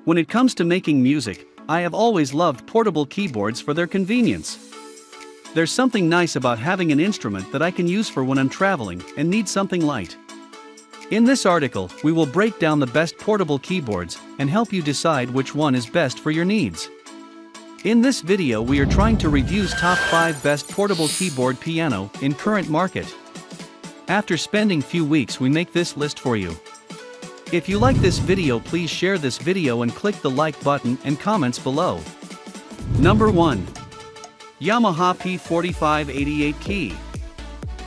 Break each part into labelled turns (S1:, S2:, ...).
S1: When it comes to making music, I have always loved portable keyboards for their convenience. There's something nice about having an instrument that I can use for when I'm traveling and need something light. In this article, we will break down the best portable keyboards and help you decide which one is best for your needs. In this video we are trying to review top 5 best portable keyboard piano in current market. After spending few weeks we make this list for you. If you like this video, please share this video and click the like button and comments below. Number 1. Yamaha P4588 Key.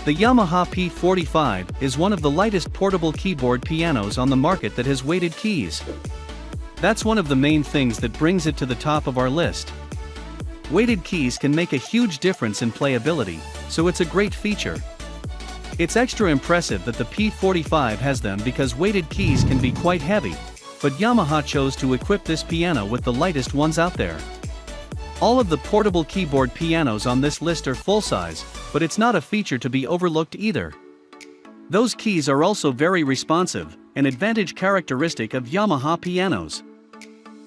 S1: The Yamaha P45 is one of the lightest portable keyboard pianos on the market that has weighted keys. That's one of the main things that brings it to the top of our list. Weighted keys can make a huge difference in playability, so it's a great feature. It's extra impressive that the P45 has them because weighted keys can be quite heavy, but Yamaha chose to equip this piano with the lightest ones out there. All of the portable keyboard pianos on this list are full-size, but it's not a feature to be overlooked either. Those keys are also very responsive, an advantage characteristic of Yamaha pianos.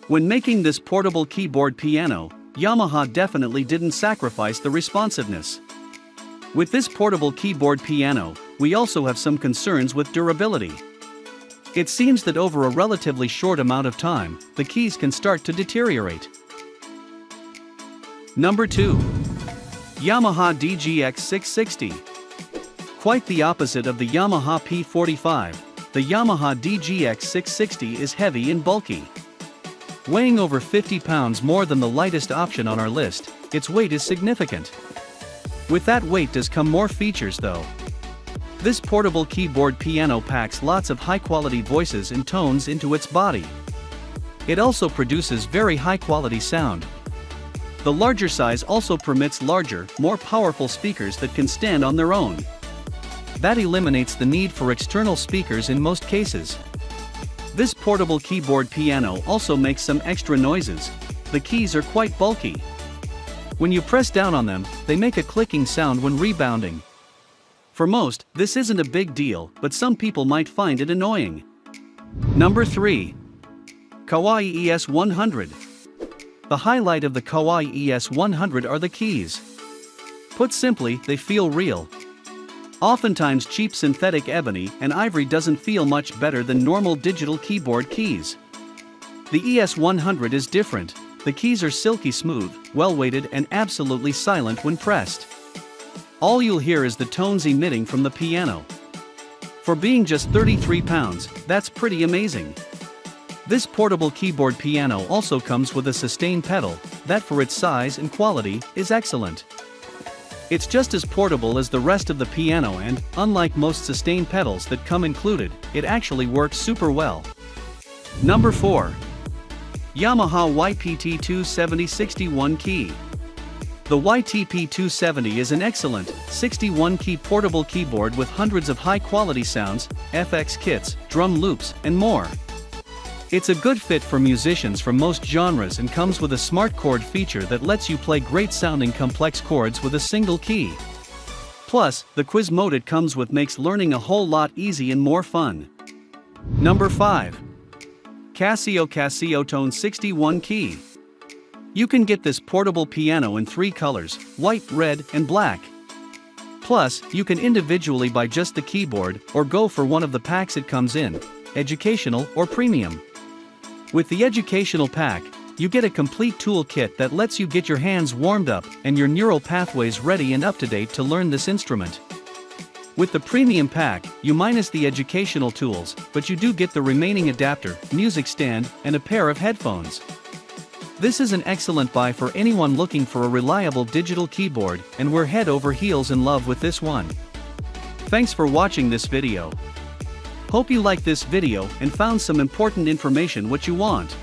S1: When making this portable keyboard piano, Yamaha definitely didn't sacrifice the responsiveness. With this portable keyboard piano, we also have some concerns with durability. It seems that over a relatively short amount of time, the keys can start to deteriorate. Number 2. Yamaha DGX660. Quite the opposite of the Yamaha P45, the Yamaha DGX660 is heavy and bulky. Weighing over 50 pounds more than the lightest option on our list, its weight is significant. With that weight does come more features though. This portable keyboard piano packs lots of high-quality voices and tones into its body. It also produces very high-quality sound. The larger size also permits larger, more powerful speakers that can stand on their own. That eliminates the need for external speakers in most cases. This portable keyboard piano also makes some extra noises. The keys are quite bulky. When you press down on them, they make a clicking sound when rebounding. For most, this isn't a big deal, but some people might find it annoying. Number 3. Kawaii ES100. The highlight of the Kawaii ES100 are the keys. Put simply, they feel real. Oftentimes cheap synthetic ebony and ivory doesn't feel much better than normal digital keyboard keys. The ES100 is different. The keys are silky smooth, well-weighted and absolutely silent when pressed. All you'll hear is the tones emitting from the piano. For being just 33 pounds, that's pretty amazing. This portable keyboard piano also comes with a sustain pedal, that for its size and quality, is excellent. It's just as portable as the rest of the piano and, unlike most sustain pedals that come included, it actually works super well. Number 4. Yamaha YTP270 61 Key. The YTP270 is an excellent, 61-key portable keyboard with hundreds of high-quality sounds, FX kits, drum loops, and more. It's a good fit for musicians from most genres and comes with a smart chord feature that lets you play great-sounding complex chords with a single key. Plus, the quiz mode it comes with makes learning a whole lot easy and more fun. Number 5. Casio Tone 61 Key. You can get this portable piano in 3 colors, white, red, and black. Plus, you can individually buy just the keyboard or go for one of the packs it comes in, educational or premium. With the educational pack, you get a complete toolkit that lets you get your hands warmed up and your neural pathways ready and up to date to learn this instrument. With the premium pack, you minus the educational tools, but you do get the remaining adapter, music stand, and a pair of headphones. This is an excellent buy for anyone looking for a reliable digital keyboard, and we're head over heels in love with this one. Thanks for watching this video. Hope you liked this video and found some important information what you want.